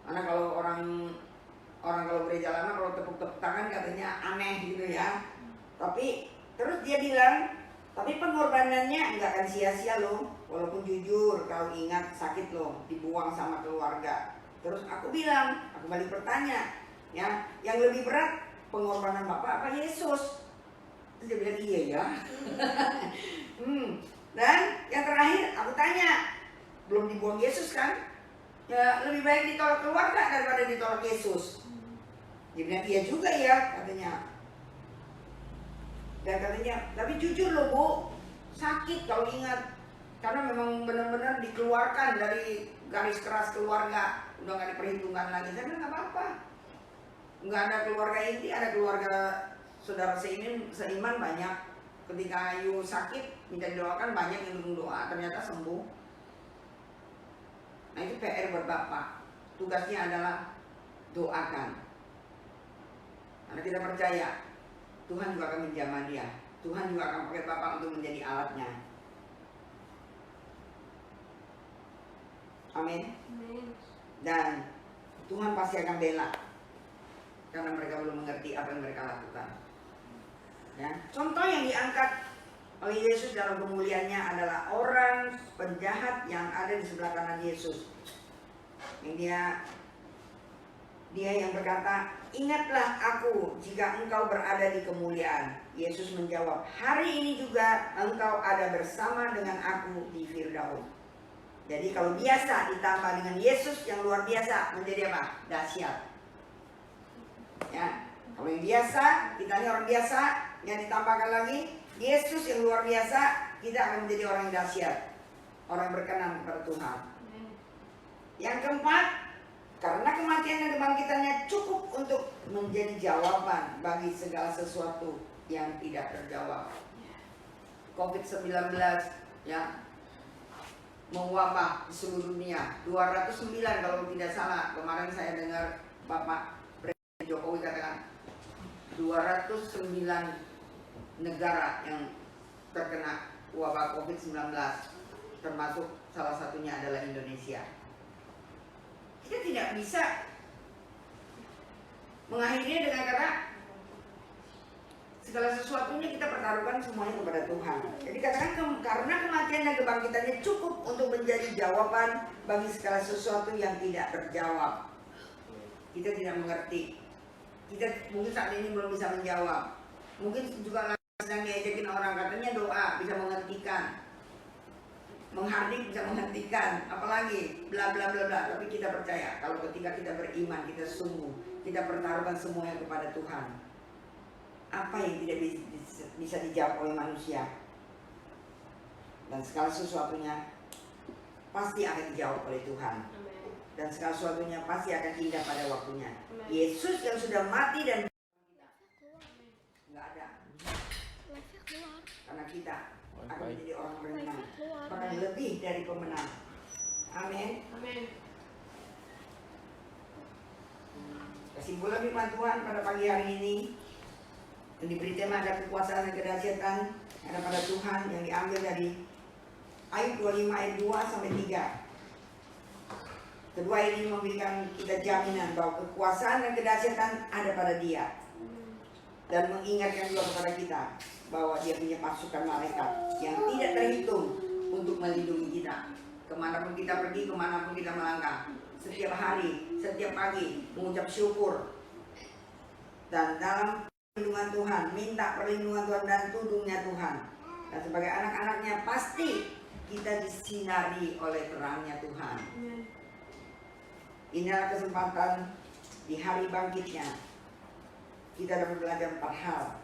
Karena kalau orang kalau gereja lama kalau tepuk-tepuk tangan katanya aneh gitu ya. Tapi terus dia bilang, tapi pengorbanannya nggak akan sia-sia loh. Walaupun jujur, kalau ingat sakit loh, dibuang sama keluarga. Terus aku bilang, aku balik bertanya, ya, yang lebih berat pengorbanan Bapak apa Yesus? Terus dia bilang iya ya. Dan yang terakhir aku tanya, belum dibuang Yesus kan? Ya lebih baik ditolak keluarga daripada ditolak Yesus. Dia bilang iya juga ya katanya. Dan katanya, tapi jujur loh Bu, sakit kalau ingat. Karena memang benar-benar dikeluarkan dari garis keras keluarga, udah gak diperhitungkan lagi. Saya bilang gak apa-apa, gak ada keluarga inti, ada keluarga saudara seiman banyak. Ketika Ayu sakit, minta didoakan, banyak yang dukung doa, ternyata sembuh. Nah itu PR buat Bapak, tugasnya adalah doakan. Karena kita percaya Tuhan juga akan menjamah dia, Tuhan juga akan pakai Bapak untuk menjadi alatnya. Amin. Dan Tuhan pasti akan bela, karena mereka belum mengerti apa yang mereka lakukan. Ya. Contoh yang diangkat oleh Yesus dalam kemuliaannya adalah orang penjahat yang ada di sebelah kanan Yesus, yang dia Dia yang berkata, ingatlah aku jika engkau berada di kemuliaan. Yesus menjawab, hari ini juga engkau ada bersama dengan aku di Firdaus. Jadi kalau biasa ditambah dengan Yesus yang luar biasa menjadi apa? Dahsyat. Ya, kalau yang biasa, kita ini orang biasa, yang ditambahkan lagi Yesus yang luar biasa, kita akan menjadi orang yang dahsyat, orang yang berkenan kepada Tuhan. Yang keempat, karena kematian dan kebangkitannya cukup untuk menjadi jawaban bagi segala sesuatu yang tidak terjawab. COVID-19 ya mewabah di seluruh dunia. 209 kalau tidak salah, kemarin saya dengar Bapak Presiden Jokowi katakan 209 negara yang terkena wabah COVID-19, termasuk salah satunya adalah Indonesia. Kita tidak bisa mengakhirinya dengan kata segala sesuatunya kita pertaruhkan semuanya kepada Tuhan. Jadi katakan karena kematian dan kebangkitannya cukup untuk menjadi jawaban bagi segala sesuatu yang tidak terjawab. Kita tidak mengerti. Kita mungkin saat ini belum bisa menjawab. Mungkin juga sedang diajakin orang, katanya doa bisa menghentikan, menghardik bisa menghentikan, apalagi bla bla bla bla. Tapi kita percaya kalau ketika kita beriman, kita sungguh, kita pertaruhkan semuanya kepada Tuhan. Apa yang tidak bisa dijawab oleh manusia, dan segala sesuatunya pasti akan dijawab oleh Tuhan. Dan segala sesuatunya pasti akan indah pada waktunya. Yesus yang sudah mati dan nggak ada, karena kita akan menjadi orang bermenang, orang lebih dari pemenang. Amin. Kesimpulan firman Tuhan pada pagi hari ini yang diberi tema ada kekuasaan dan kedahsyatan ada pada Tuhan, yang diambil dari Ayub 25 ayat 2 sampai 3. Kedua ini memberikan kita jaminan bahwa kekuasaan dan kedahsyatan ada pada Dia, dan mengingatkan juga kepada kita bahwa Dia punya pasukan malaikat yang tidak terhitung untuk melindungi kita. Kemanapun kita pergi, kemanapun kita melangkah, setiap hari, setiap pagi mengucap syukur, dan dalam perlindungan Tuhan, minta perlindungan Tuhan dan tudungnya Tuhan. Dan sebagai anak-anaknya pasti kita disinari oleh terangnya Tuhan. Inilah kesempatan di hari bangkitnya kita dapat belajar 4 hal.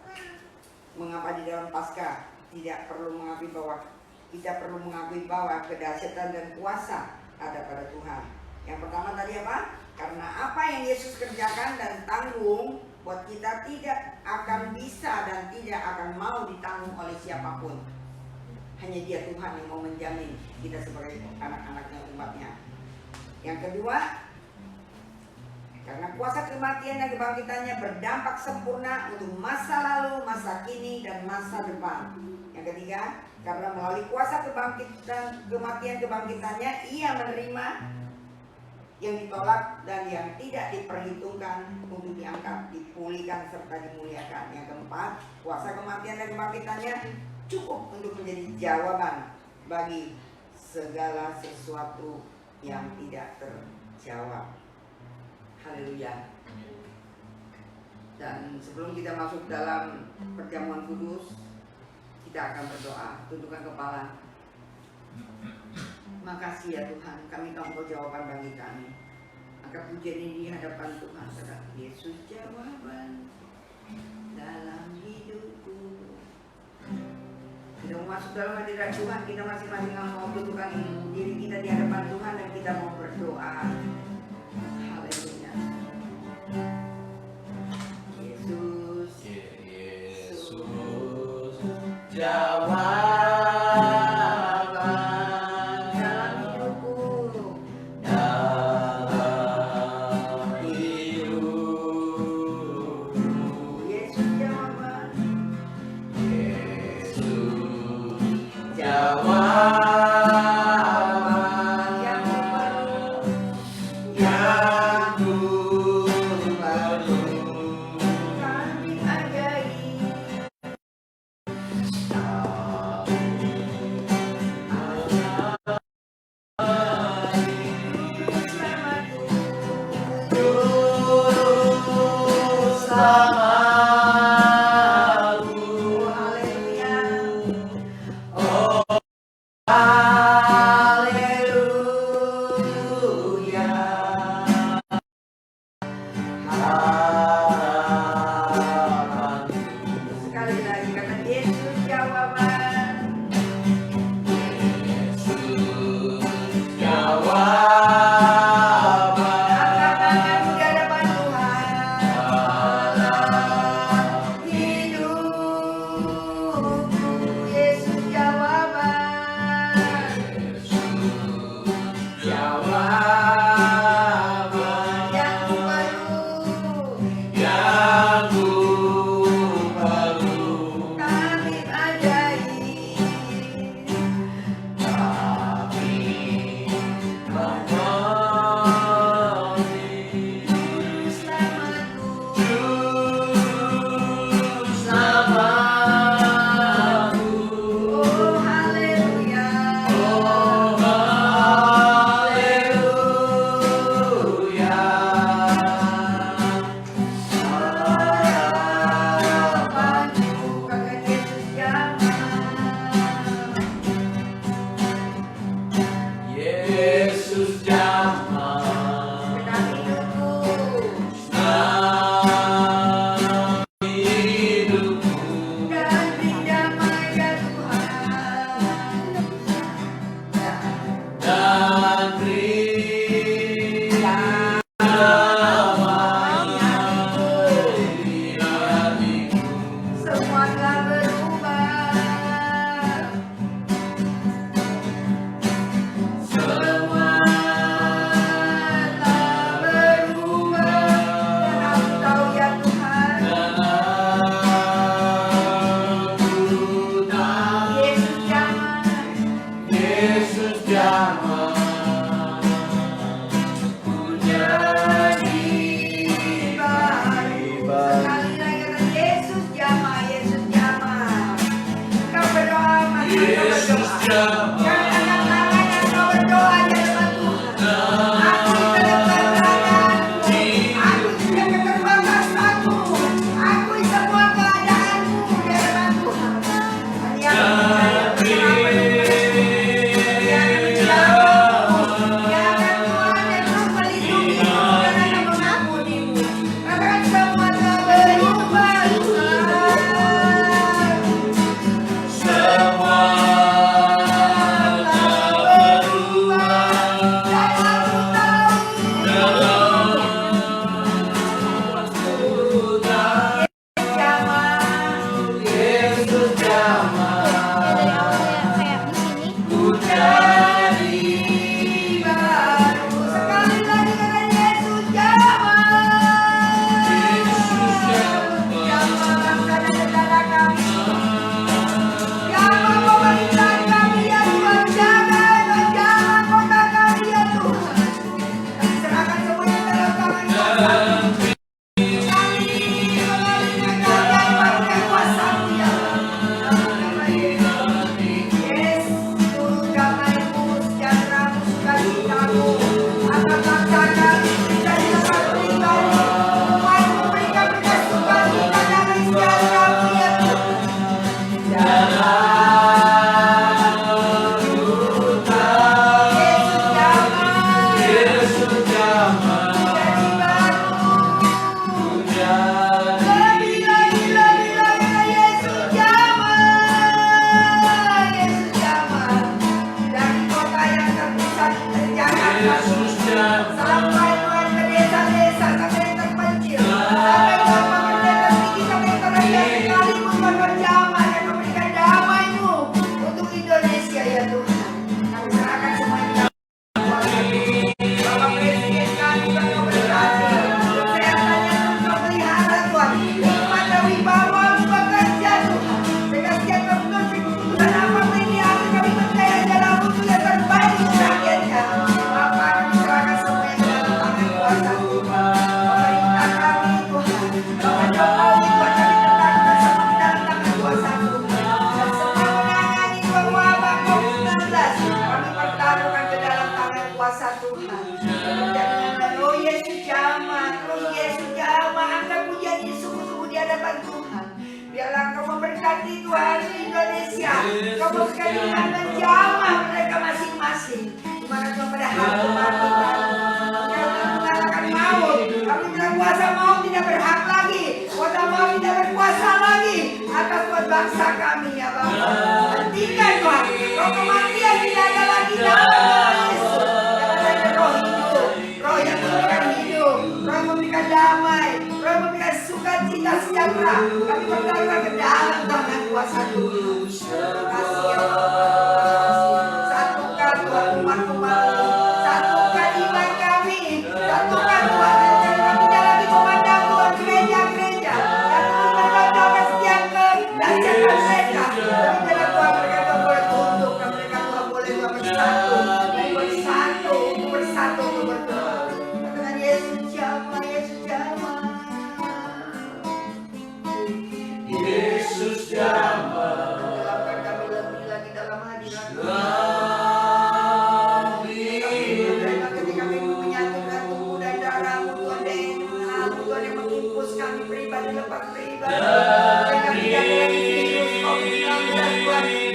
Mengapa di dalam Paskah tidak perlu mengakui bahwa kita perlu mengakui bahwa kedahsyatan dan kuasa ada pada Tuhan. Yang pertama tadi apa? Karena apa yang Yesus kerjakan dan tanggung buat kita tidak akan bisa dan tidak akan mau ditanggung oleh siapapun. Hanya Dia Tuhan yang mau menjamin kita sebagai anak-anaknya, umatnya. Yang kedua, karena kuasa kematian dan kebangkitannya berdampak sempurna untuk masa lalu, masa kini, dan masa depan. Yang ketiga, karena melalui kuasa kematian kebangkitannya, Ia menerima yang ditolak dan yang tidak diperhitungkan untuk diangkat, dipulihkan, serta dimuliakan. Yang keempat, kuasa kematian dan kebangkitannya cukup untuk menjadi jawaban bagi segala sesuatu yang tidak terjawab. Haleluya. Dan sebelum kita masuk dalam perjamuan kudus, kita akan berdoa, tundukkan kepala. Makasih ya Tuhan, kami tahu Engkau jawaban bagi kami. Angkat pujian ini di hadapan Tuhan, saudara. Yesus jawaban dalam hidupku. Kita mau masuk dalam hadirat Tuhan, kita masing-masing mau tundukkan diri kita di hadapan Tuhan dan kita mau berdoa. Haleluya. Yesus, Yesus jawaban dalam hidupku. dalam hidupku. Yesus jawaban. Yesus jawaban Yang baru. yang ku perlu. Kami ajaib.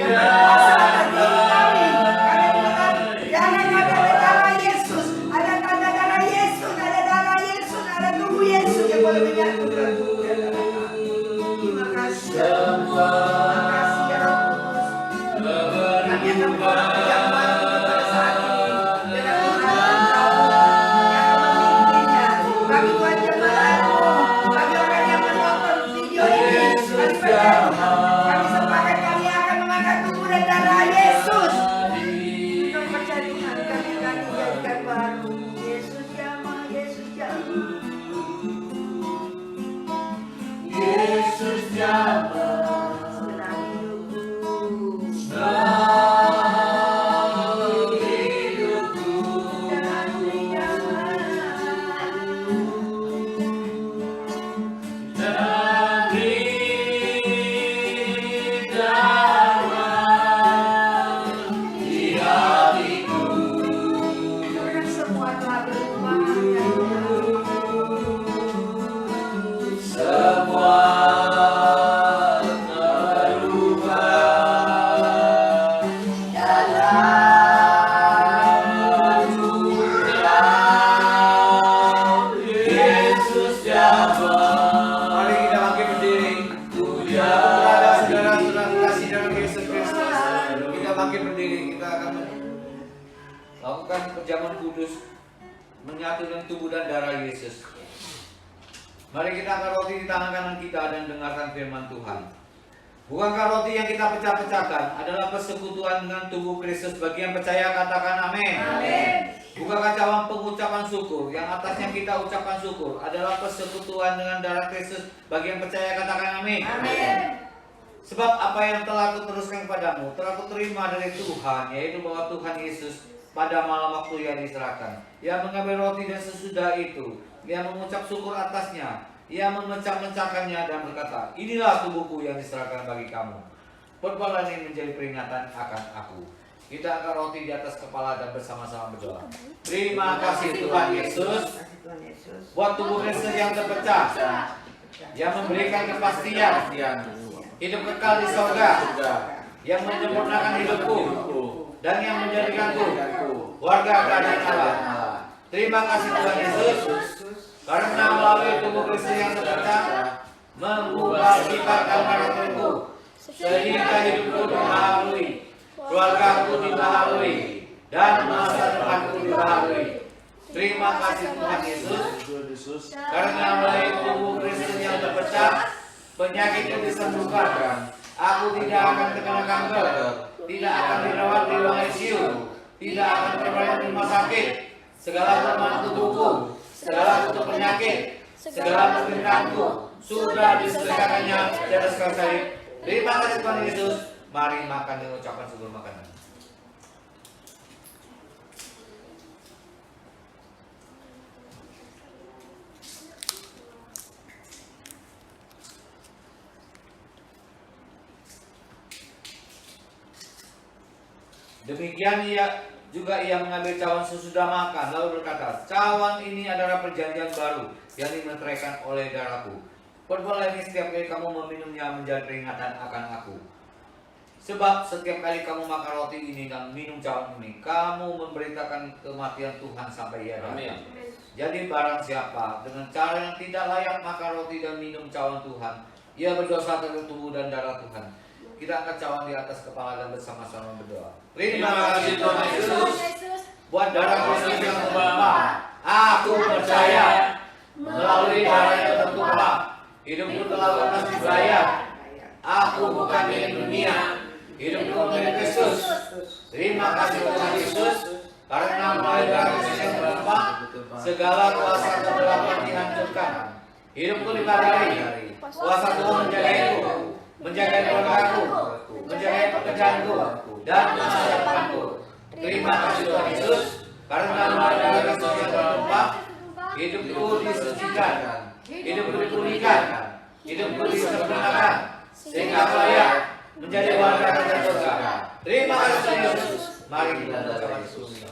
Tuhan, Lakukan perjamuan kudus menyatu dengan tubuh dan darah Yesus. Mari kita angkat roti di tangan kanan kita dan dengarkan firman Tuhan. Bukankah roti yang kita pecah-pecahkan adalah persekutuan dengan tubuh Kristus? Bagi yang percaya katakan amin. Amin. Bukankah cawan pengucapan syukur yang atasnya kita ucapkan syukur adalah persekutuan dengan darah Kristus? Bagi yang percaya katakan amin. Amin. Sebab apa yang telah kuteruskan kepadamu telah kuterima dari Tuhan, yaitu bahwa Tuhan Yesus pada malam waktu yang diserahkan, ia mengambil roti dan sesudah itu ia mengucap syukur atasnya, ia memecah-mecahkannya dan berkata, inilah tubuhku yang diserahkan bagi kamu. Perbuatan ini menjadi peringatan akan aku. Kita angkat roti di atas kepala dan bersama-sama berdoa. Terima kasih Tuhan Yesus Tuhan Yesus. buat tubuh Kristus yang terpecah, yang memberikan kepastian hidup kekal di sorga, yang menyempurnakan hidupku dan yang menjadikanku warga kerajaan Allah. Terima kasih Tuhan Yesus, karena melalui tubuh Kristus yang terpecah mengubah sifat dan karakterku, sehingga hidupku dibaharui, keluargaku dibaharui, dan masa depanku dibaharui. Terima kasih Tuhan Yesus, karena melalui tubuh Kristus yang terpecah penyakitku disembuhkan. Aku tidak akan terkena kanker, tidak akan dirawat di ruang ICU, tidak akan terbaring di rumah sakit. Segala kelemahan tubuhku, segala kutuk penyakit, segala penderitaanku sudah diselesaikannya di atas kayu salib. Terima kasih Tuhan Yesus. Mari makan dengan ucapan syukur makanan. Demikian ia mengambil cawan sesudah makan, lalu berkata, cawan ini adalah perjanjian baru yang dimeteraikan oleh darahku. Perbuatlah ini setiap kali kamu meminumnya menjadi peringatan akan aku. Sebab setiap kali kamu makan roti ini dan minum cawan ini, kamu memberitakan kematian Tuhan sampai ia datang. Jadi barang siapa dengan cara yang tidak layak makan roti dan minum cawan Tuhan, ia berdosa terhadap tubuh dan darah Tuhan. Kita angkat cawan di atas kepala dan bersama-sama berdoa. Terima kasih Tuhan Yesus buat darah Kristus yang terbawa. Aku percaya melalui darah yang tertumpah, hidupku telah lepas dibayar. Aku bukan milik dunia, hidupku milik Kristus. Terima kasih Tuhan Yesus, karena melalui darah Kristus yang tertumpah, segala kuasa kegelapan dihancurkan. Hidupku dipakai, kuasa Tuhan menjagaku, menjaga keluargaku, menjaga pekerjaanku, dan masa depanku. Terima kasih Tuhan Yesus, karena melalui darah Kristus yang tertumpah, hidupku disucikan, hidupku dipulihkan, hidupku disempurnakan, sehingga aku layak menjadi warga kerajaan surga. Terima kasih Tuhan Yesus. Mari kita mengucapkan syukur.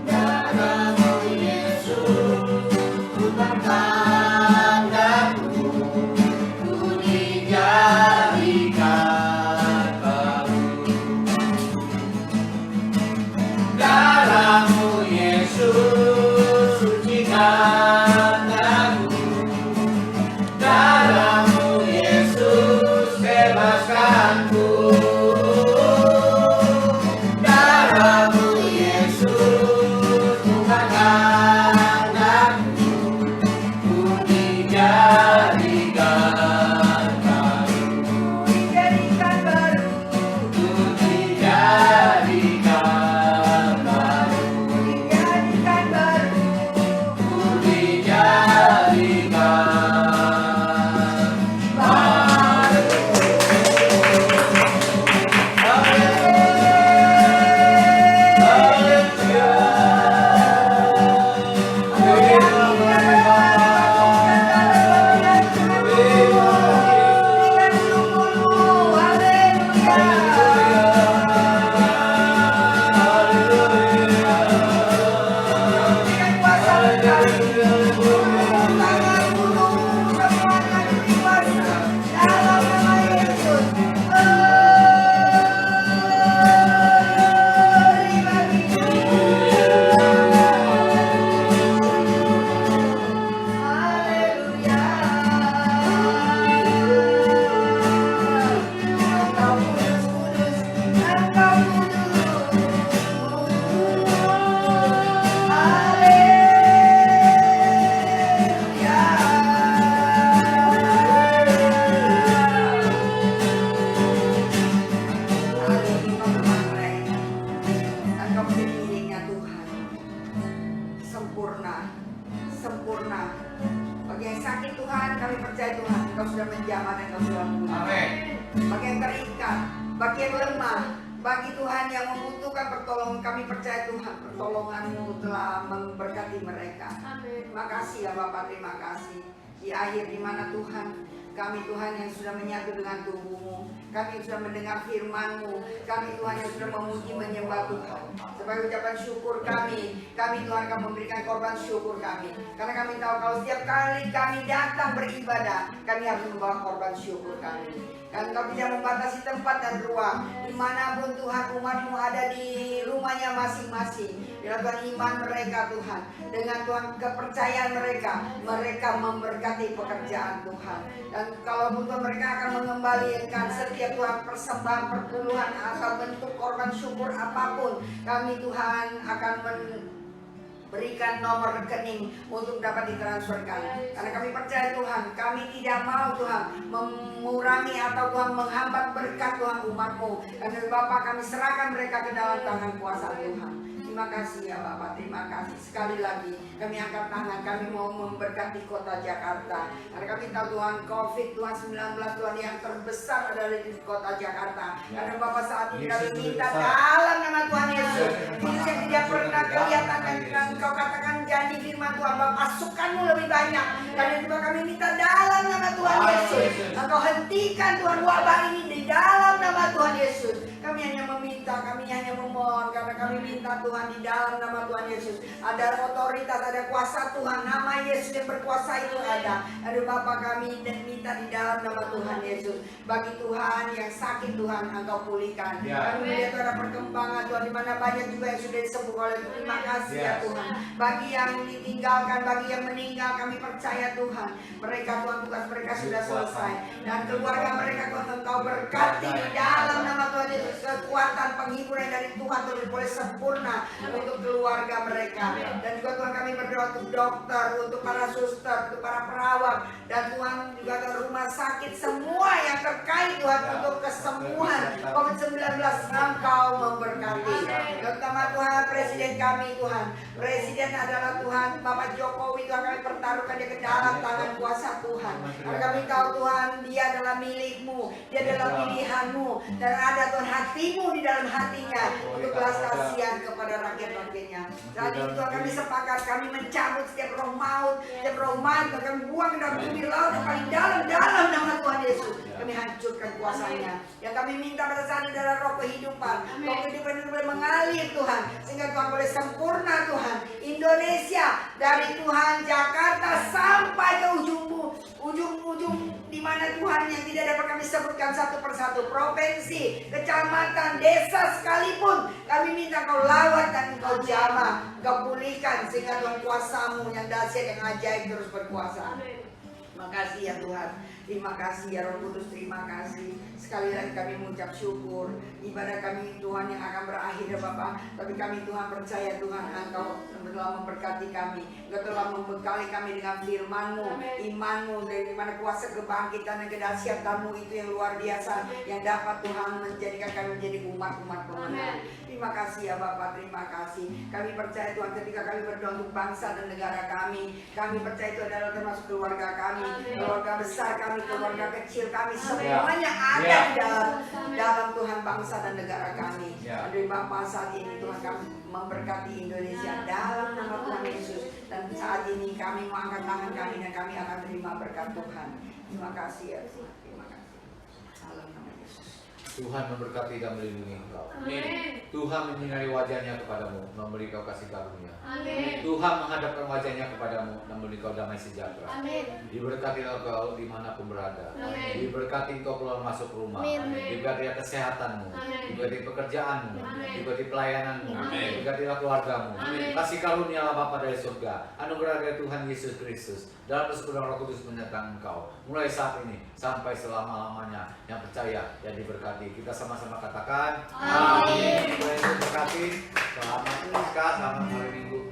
Darah sudah menjamah dan Engkau sudah memulihkan. Amin. Bagi yang terikat, bagi yang lemah, bagi Tuhan yang membutuhkan pertolongan, kami percaya Tuhan pertolongan-Mu telah memberkati mereka. Terima kasih ya Bapak, terima kasih. Di akhir di mana Tuhan, kami Tuhan yang sudah menyatu dengan tubuh-Mu, kami sudah mendengar firman-Mu, kami Tuhan yang sudah memuji menyembah Tuhan. Sebagai ucapan syukur kami Tuhan akan memberikan korban syukur kami. Karena kami tahu kalau setiap kali kami datang beribadah, kami harus membawa korban syukur kami. Dan Kau tidak membatasi tempat dan ruang. Dimanapun Tuhan umat-Mu ada di rumahnya masing-masing. Bila Tuhan iman mereka Tuhan, dengan Tuhan kepercayaan mereka memberkati pekerjaan Tuhan. Dan kalau Tuhan mereka akan mengembalikan setiap Tuhan persembahan perpuluhan atau bentuk korban syukur apapun, kami Tuhan akan berikan nomor rekening untuk dapat ditransferkan. Karena kami percaya Tuhan, kami tidak mau Tuhan mengurangi atau Tuhan menghambat berkat Tuhan umat-Mu. Karena Bapak kami serahkan mereka ke dalam tangan kuasa Tuhan. Terima kasih ya Bapak, terima kasih. Sekali lagi kami angkat tangan, kami mau memberkati kota Jakarta. Karena kami tahu Tuhan COVID Tuhan 19 Tuhan yang terbesar adalah di kota Jakarta. Karena Bapak saat ini kami minta dalam nama Tuhan Yesus, virus yang tidak pernah kelihatan dan Kau katakan janji firman Tuhan, Bapak pasukanmu lebih banyak. Karena juga kami minta dalam nama Tuhan Yesus, Engkau hentikan Tuhan wabah ini di dalam nama Tuhan Yesus. Kami hanya meminta, kami hanya memohon, karena kami minta Tuhan di dalam nama Tuhan Yesus. Ada otoritas, ada kuasa Tuhan, nama Yesus yang berkuasa itu ada. Aduh Bapak kami minta di dalam nama Tuhan Yesus. Bagi Tuhan yang sakit Tuhan Engkau pulihkan. Kami melihat ada perkembangan Tuhan, di mana banyak juga yang sudah disembuh oleh Tuhan. Terima kasih ya Tuhan. Bagi yang ditinggalkan, bagi yang meninggal, kami percaya Tuhan. Mereka Tuhan tugas mereka sudah selesai. Dan keluarga mereka Tuhan Engkau berkati di dalam nama Tuhan Yesus. Kekuatan penghiburan dari Tuhan terus boleh sempurna untuk keluarga mereka. Dan juga Tuhan kami berdoa untuk dokter, untuk para suster, untuk para perawat, dan Tuhan juga ke rumah sakit semua yang terkait Tuhan untuk kesembuhan COVID-19 Engkau memberkati. Terutama Tuhan Presiden kami Tuhan. Presiden adalah Tuhan Bapak Jokowi, Tuhan kami pertaruhkan dia ke dalam tangan kuasa Tuhan. Karena kami tahu Tuhan dia adalah milik-Mu, dia adalah pilihan-Mu, dan ada Tuhan hati-Mu di dalam hatinya untuk belas kasihan kepada rakyat-rakyatnya. Saat itu Tuhan kami sepakat, kami mencabut setiap roh maut, setiap roh maut, kami buang ke dalam bumi laut yang paling dalam nama Tuhan Yesus. Kami hancurkan kuasanya. Yang kami minta pada saat ini adalah roh kehidupan. Roh kehidupan itu boleh mengalir Tuhan, sehingga Tuhan boleh sempurna Tuhan. Indonesia dari Tuhan Jakarta sampai ke ujung di mana Tuhan yang tidak dapat kami sebutkan satu persatu, provinsi, kecamatan, desa sekalipun, kami minta Kau lawat dan Kau jamah, Kau pulihkan sehingga Tuhan kuasa-Mu yang dahsyat yang ajaib terus berkuasa. Terima kasih ya Tuhan. Terima kasih ya Roh Kudus, terima kasih. Sekali lagi kami mengucap syukur. Ibadah kami Tuhan yang akan berakhir ya Bapak. Tapi kami Tuhan percaya Tuhan Engkau telah memberkati kami. Engkau telah membekali kami dengan firman-Mu, iman-Mu, dari mana kuasa kebangkitan dan kedahsyatan-Mu itu yang luar biasa, yang dapat Tuhan menjadikan kami menjadi umat-umat pemenang. Terima kasih ya Bapak, terima kasih. Kami percaya Tuhan ketika kami berdoa untuk bangsa dan negara kami percaya itu adalah termasuk keluarga kami, keluarga besar kami, keluarga kecil kami, semuanya ada di dalam Tuhan bangsa dan negara kami. Dari Bapak saat ini Tuhan kami memberkati Indonesia dalam nama Tuhan Yesus. Dan saat ini kami mengangkat tangan kami dan kami akan terima berkat Tuhan. Terima kasih ya Tuhan, terima kasih. Dalam nama Yesus. Tuhan memberkati dan melindungi engkau. Amin. Tuhan menyinari wajahnya kepadamu, memberi kau kasih karunia. Amin. Tuhan menghadapkan wajahnya kepadamu, dan memberi kau damai sejahtera. Amin. Diberkatilah kau dimanapun berada. Amin. Diberkati kau keluar masuk rumah. Amin. Diberkati kesehatanmu. Amin. Diberkati pekerjaanmu. Amin. Diberkati pelayananmu. Amin. Diberkatilah keluargamu. Amin. Kasih karunialah Bapa dari surga, anugerah dari Tuhan Yesus Kristus, dalam persekutuan Roh Kudus menyertai engkau mulai saat ini sampai selama-lamanya. Yang percaya dan diberkati, kita sama-sama katakan Amin. Tuhan Yesus berkati. Selamat Paskah, selamat hari Minggu.